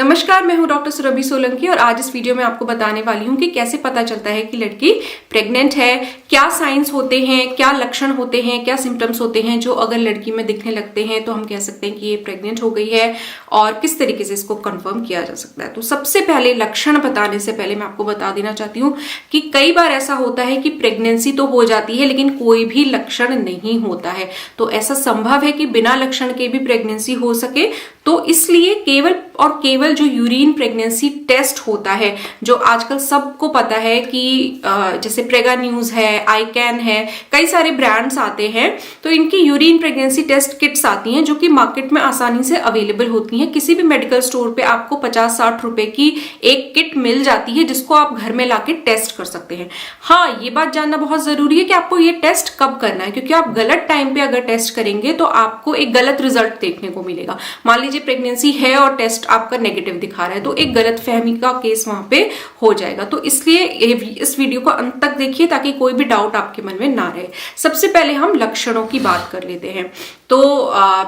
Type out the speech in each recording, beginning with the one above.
नमस्कार, मैं हूं डॉक्टर सुरभि सोलंकी और आज इस वीडियो में आपको बताने वाली हूं कि कैसे पता चलता है कि लड़की प्रेग्नेंट है, क्या साइंस होते हैं, क्या लक्षण होते हैं, क्या सिम्टम्स होते हैं जो अगर लड़की में दिखने लगते हैं तो हम कह सकते हैं कि ये प्रेग्नेंट हो गई है और किस तरीके से इसको कंफर्म किया जा सकता है। तो सबसे पहले लक्षण बताने से पहले मैं आपको बता देना चाहती हूँ कि कई बार ऐसा होता है कि प्रेगनेंसी तो हो जाती है लेकिन कोई भी लक्षण नहीं होता है। तो ऐसा संभव है कि बिना लक्षण के भी प्रेगनेंसी हो सके, तो इसलिए केवल जो यूरिन प्रेगनेंसी टेस्ट होता है, जो आजकल सबको पता है कि जैसे प्रेगा न्यूज है, आईकैन है, कई सारे ब्रांड्स आते हैं, तो इनकी यूरिन प्रेगनेंसी टेस्ट किट्स आती हैं जो कि मार्केट में आसानी से अवेलेबल होती हैं। किसी भी मेडिकल स्टोर पे आपको 50-60 रुपए की एक किट मिल जाती है जिसको आप घर में लाके टेस्ट कर सकते हैं। हाँ, ये बात जानना बहुत जरूरी है कि आपको ये टेस्ट कब करना है, क्योंकि आप गलत टाइम पे अगर टेस्ट करेंगे तो आपको एक गलत रिजल्ट देखने को मिलेगा। मान लीजिए प्रेगनेंसी है और टेस्ट आपका नेगेटिव दिखा रहा है, तो एक गलत फहमी का केस वहां पे हो जाएगा। तो इसलिए इस वीडियो को अंत तक देखिए ताकि कोई भी डाउट आपके मन में ना रहे। सबसे पहले हम लक्षणों की बात कर लेते हैं। तो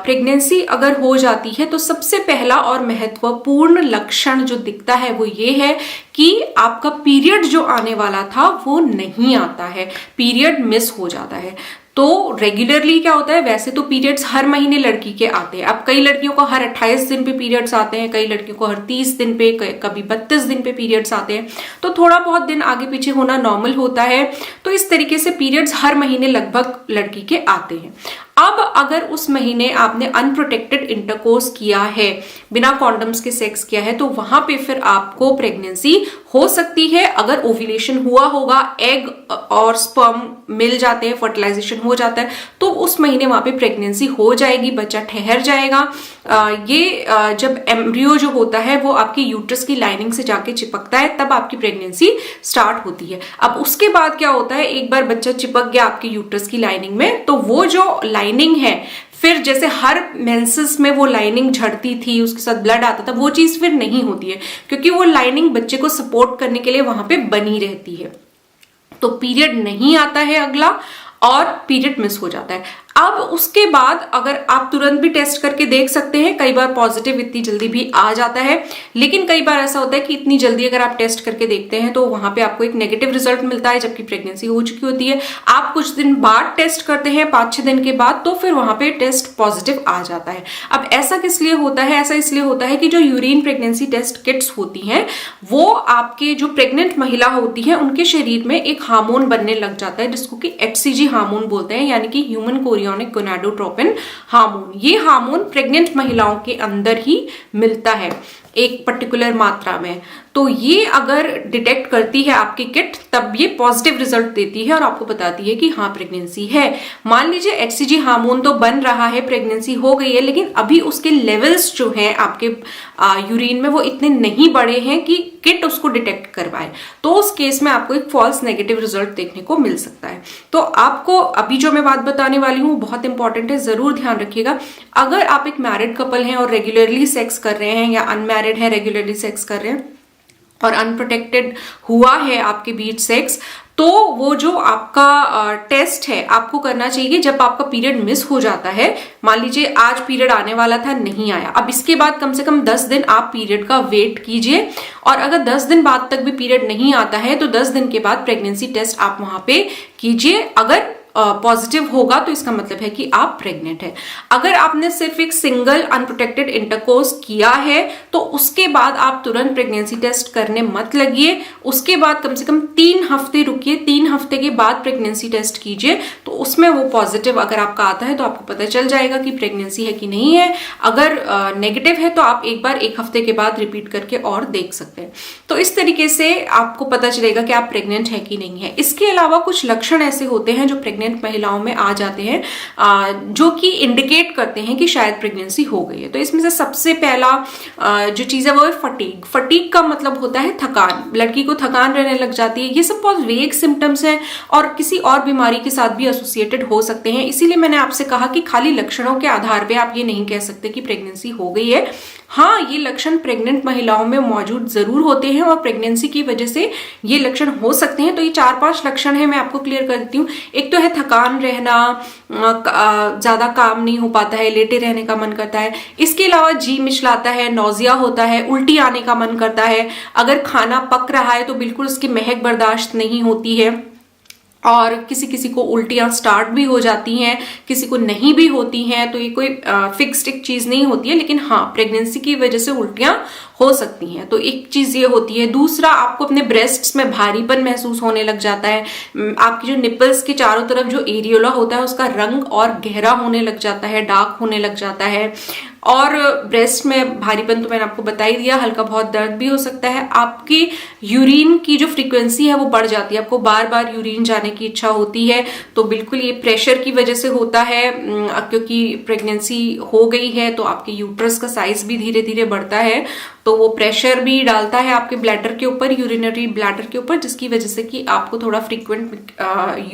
प्रेगनेंसी अगर हो जाती है तो सबसे पहला और महत्वपूर्ण लक्षण जो दिखता है वो ये है कि आपका पीरियड जो आने वाला था वो नहीं आता है, पीरियड मिस हो जाता है। तो रेगुलरली क्या होता है, वैसे तो पीरियड्स हर महीने लड़की के आते हैं। अब कई लड़कियों को हर 28 दिन पे पीरियड्स आते हैं, कई लड़कियों को हर 30 दिन पे, कभी 32 दिन पे पीरियड्स आते हैं। तो थोड़ा बहुत दिन आगे पीछे होना नॉर्मल होता है। तो इस तरीके से पीरियड्स हर महीने लगभग लड़की के आते हैं। अब अगर उस महीने आपने अनप्रोटेक्टेड इंटरकोर्स किया है, बिना कॉन्डम्स के सेक्स किया है, तो वहां पे फिर आपको प्रेगनेंसी हो सकती है। अगर ओव्यूलेशन हुआ होगा, एग और स्पर्म मिल जाते हैं, फर्टिलाइजेशन हो जाता है, तो उस महीने वहां पे प्रेगनेंसी हो जाएगी, बच्चा ठहर जाएगा। जब एम्ब्रियो जो होता है वो आपकी यूट्रस की लाइनिंग से जाके चिपकता है, तब आपकी प्रेगनेंसी स्टार्ट होती है। अब उसके बाद क्या होता है, एक बार बच्चा चिपक गया आपकी यूट्रस की लाइनिंग में, तो वो जो लाइनिंग है, फिर जैसे हर मेंसेस में वो लाइनिंग झड़ती थी, उसके साथ ब्लड आता था, वो चीज फिर नहीं होती है, क्योंकि वो लाइनिंग बच्चे को सपोर्ट करने के लिए वहां पे बनी रहती है। तो पीरियड नहीं आता है अगला, और पीरियड मिस हो जाता है। अब उसके बाद अगर आप तुरंत भी टेस्ट करके देख सकते हैं, कई बार पॉजिटिव इतनी जल्दी भी आ जाता है, लेकिन कई बार ऐसा होता है कि इतनी जल्दी अगर आप टेस्ट करके देखते हैं तो वहां पे आपको एक नेगेटिव रिजल्ट मिलता है जबकि प्रेगनेंसी हो चुकी होती है। आप कुछ दिन बाद टेस्ट करते हैं, 5-6 दिन के बाद, तो फिर वहां पे टेस्ट पॉजिटिव आ जाता है। अब ऐसा किस लिए होता है? ऐसा इसलिए होता है कि जो यूरिन प्रेगनेंसी टेस्ट किट्स होती हैं, वो आपके जो प्रेग्नेंट महिला होती है उनके शरीर में एक हार्मोन बनने लग जाता है जिसको कि HCG हार्मोन बोलते हैं, यानी कि ह्यूमन कोरियोनिक गोनाडोट्रोपिन हार्मोन। ये हार्मोन प्रेग्नेंट महिलाओं के अंदर ही मिलता है एक पर्टिकुलर मात्रा में। तो ये अगर डिटेक्ट करती है आपकी किट, तब ये पॉजिटिव रिजल्ट देती है और आपको बताती है कि हाँ प्रेगनेंसी है। मान लीजिए HCG हार्मोन तो बन रहा है, प्रेगनेंसी हो गई है, लेकिन अभी उसके लेवल्स जो हैं आपके यूरिन में वो इतने नहीं बढ़े हैं कि किट उसको डिटेक्ट करवाए, तो उस केस में आपको एक फॉल्स नेगेटिव रिजल्ट देखने को मिल सकता है। तो आपको अभी जो मैं बात बताने वाली हूँ बहुत इंपॉर्टेंट है, जरूर ध्यान रखिएगा। अगर आप एक मैरिड कपल हैं और रेगुलरली सेक्स कर रहे हैं, या अनमैरिड है रेगुलरली सेक्स कर रहे हैं और अनप्रोटेक्टेड हुआ है आपके बीच सेक्स, तो वो जो आपका टेस्ट है आपको करना चाहिए जब आपका पीरियड मिस हो जाता है। मान लीजिए आज पीरियड आने वाला था, नहीं आया, अब इसके बाद कम से कम 10 दिन आप पीरियड का वेट कीजिए, और अगर 10 दिन बाद तक भी पीरियड नहीं आता है तो 10 दिन के बाद प्रेगनेंसी टेस्ट आप वहां पे कीजिए। अगर पॉजिटिव होगा तो इसका मतलब है कि आप प्रेग्नेंट है। अगर आपने सिर्फ एक सिंगल अनप्रोटेक्टेड इंटरकोर्स किया है तो उसके बाद आप तुरंत प्रेगनेंसी टेस्ट करने मत लगिए। उसके बाद कम से कम 3 हफ्ते रुकिए, 3 हफ्ते के बाद प्रेगनेंसी टेस्ट कीजिए, तो उसमें वो पॉजिटिव अगर आपका आता है तो आपको पता चल जाएगा कि प्रेगनेंसी है कि नहीं है। अगर नेगेटिव है तो आप एक बार 1 हफ्ते के बाद रिपीट करके और देख सकते हैं। तो इस तरीके से आपको पता चलेगा कि आप प्रेग्नेंट है कि नहीं है। इसके अलावा कुछ लक्षण ऐसे होते हैं जो प्रेग्नेंट महिलाओं में आ जाते हैं, जो कि इंडिकेट करते हैं कि शायद प्रेगनेंसी हो गई है। तो इसमें से सबसे पहला जो चीज है वो है फटीग। फटीग का मतलब होता है थकान, लड़की को थकान रहने लग जाती है। ये सब बहुत वेग सिम्टम्स हैं और किसी और बीमारी के साथ भी एसोसिएटेड हो सकते हैं। इसीलिए मैंने आपसे कहा कि खाली लक्षणों के आधार पे आप ये नहीं कह सकते कि प्रेगनेंसी हो गई है। हाँ, ये लक्षण प्रेग्नेंट महिलाओं में मौजूद जरूर होते हैं और प्रेगनेंसी की वजह से ये लक्षण हो सकते हैं। तो ये 4-5 लक्षण है, मैं आपको क्लियर कर देती हूँ। एक तो है थकान रहना, ज्यादा काम नहीं हो पाता है, लेटे रहने का मन करता है। इसके अलावा जी मिचलाता है, नौजिया होता है, उल्टी आने का मन करता है। अगर खाना पक रहा है तो बिल्कुल उसकी महक बर्दाश्त नहीं होती है और किसी किसी को उल्टियां स्टार्ट भी हो जाती हैं, किसी को नहीं भी होती हैं। तो ये कोई फिक्स्ड एक चीज नहीं होती है, लेकिन हाँ, प्रेगनेंसी की वजह से उल्टियां हो सकती हैं। तो एक चीज ये होती है। दूसरा, आपको अपने ब्रेस्ट्स में भारीपन महसूस होने लग जाता है। आपकी जो निपल्स के चारों तरफ जो एरियोला होता है उसका रंग और गहरा होने लग जाता है, डार्क होने लग जाता है। और ब्रेस्ट में भारीपन तो मैंने आपको बता ही दिया, हल्का बहुत दर्द भी हो सकता है। आपकी यूरिन की जो फ्रीक्वेंसी है वो बढ़ जाती है, आपको बार बार यूरिन जाने की इच्छा होती है। तो बिल्कुल ये प्रेशर की वजह से होता है, क्योंकि प्रेगनेंसी हो गई है तो आपके यूट्रस का साइज भी धीरे धीरे बढ़ता है, तो वो प्रेशर भी डालता है आपके ब्लैडर के ऊपर, यूरिनरी ब्लैडर के ऊपर, जिसकी वजह से कि आपको थोड़ा फ्रीक्वेंट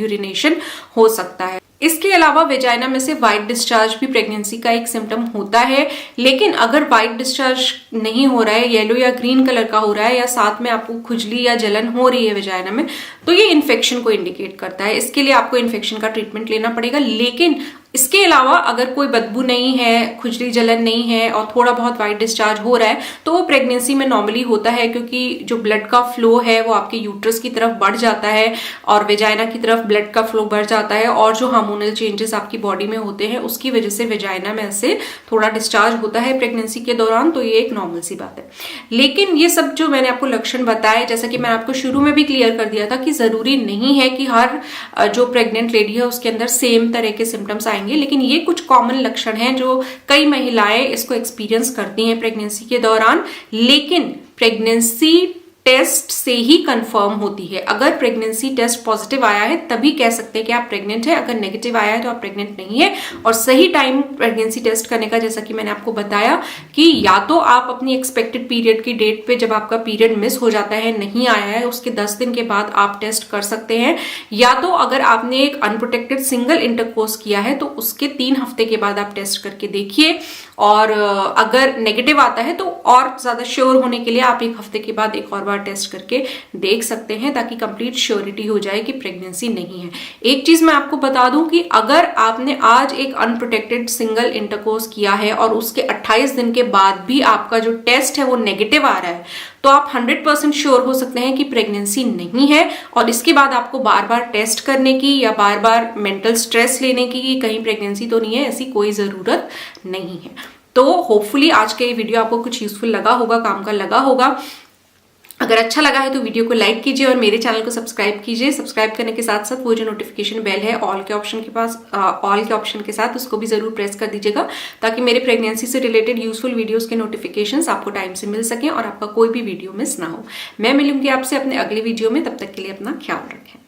यूरिनेशन हो सकता है। इसके अलावा वेजाइना में से व्हाइट डिस्चार्ज भी प्रेगनेंसी का एक सिम्टम होता है। लेकिन अगर व्हाइट डिस्चार्ज नहीं हो रहा है, येलो या ग्रीन कलर का हो रहा है, या साथ में आपको खुजली या जलन हो रही है वेजाइना में, तो ये इन्फेक्शन को इंडिकेट करता है। इसके लिए आपको इन्फेक्शन का ट्रीटमेंट लेना पड़ेगा। लेकिन इसके अलावा अगर कोई बदबू नहीं है, खुजली जलन नहीं है और थोड़ा बहुत व्हाइट डिस्चार्ज हो रहा है, तो वो प्रेगनेंसी में नॉर्मली होता है, क्योंकि जो ब्लड का फ्लो है वो आपके यूट्रस की तरफ बढ़ जाता है और वेजाइना की तरफ ब्लड का फ्लो बढ़ जाता है, और जो हार्मोनल चेंजेस आपकी बॉडी में होते हैं उसकी वजह से वेजाइना में से थोड़ा डिस्चार्ज होता है प्रेगनेंसी के दौरान। तो ये एक नॉर्मल सी बात है। लेकिन ये सब जो मैंने आपको लक्षण बताए, जैसा कि मैंने आपको शुरू में भी क्लियर कर दिया था कि जरूरी नहीं है कि हर जो प्रेग्नेंट लेडी है उसके अंदर सेम तरह के सिम्टम्स आएंगे। लेकिन ये कुछ कॉमन लक्षण हैं जो कई महिलाएं इसको एक्सपीरियंस करती हैं प्रेगनेंसी के दौरान। लेकिन प्रेगनेंसी टेस्ट से ही कंफर्म होती है। अगर प्रेगनेंसी टेस्ट पॉजिटिव आया है तभी कह सकते हैं कि आप प्रेग्नेंट है, अगर नेगेटिव आया है तो आप प्रेग्नेंट नहीं है। और सही टाइम प्रेगनेंसी टेस्ट करने का, जैसा कि मैंने आपको बताया, कि या तो आप अपनी एक्सपेक्टेड पीरियड की डेट पे, जब आपका पीरियड मिस हो जाता है, नहीं आया है, उसके 10 दिन के बाद आप टेस्ट कर सकते हैं, या तो अगर आपने एक अनप्रोटेक्टेड सिंगल इंटरकोर्स किया है तो उसके 3 हफ्ते के बाद आप टेस्ट करके देखिए। और अगर नेगेटिव आता है तो और ज्यादा श्योर होने के लिए आप 1 हफ्ते के बाद एक और बार टेस्ट करके देख सकते हैं, ताकि कंप्लीट श्योरिटी हो जाए कि प्रेगनेंसी नहीं है। एक चीज मैं आपको बता दूं कि अगर आपने आज एक अनप्रोटेक्टेड सिंगल इंटरकोर्स किया है और उसके 28 दिन के बाद भी आपका जो टेस्ट है वो नेगेटिव आ रहा है, तो आप 100% श्योर हो सकते हैं कि प्रेगनेंसी नहीं है। और इसके बाद आपको बार बार टेस्ट करने की या बार बार मेंटल स्ट्रेस लेने की कि कहीं प्रेगनेंसी तो नहीं है, ऐसी कोई जरूरत नहीं है। तो होपफुली आज का ये वीडियो आपको कुछ यूजफुल लगा होगा, काम का लगा होगा। अगर अच्छा लगा है तो वीडियो को लाइक कीजिए और मेरे चैनल को सब्सक्राइब कीजिए। सब्सक्राइब करने के साथ साथ वो जो नोटिफिकेशन बेल है ऑल के ऑप्शन के पास, ऑल के ऑप्शन के साथ, उसको भी जरूर प्रेस कर दीजिएगा, ताकि मेरे प्रेगनेंसी से रिलेटेड यूजफुल वीडियोस के नोटिफिकेशंस आपको टाइम से मिल सकें और आपका कोई भी वीडियो मिस ना हो। मैं मिलूंगी आपसे अपने अगले वीडियो में, तब तक के लिए अपना ख्याल रखें।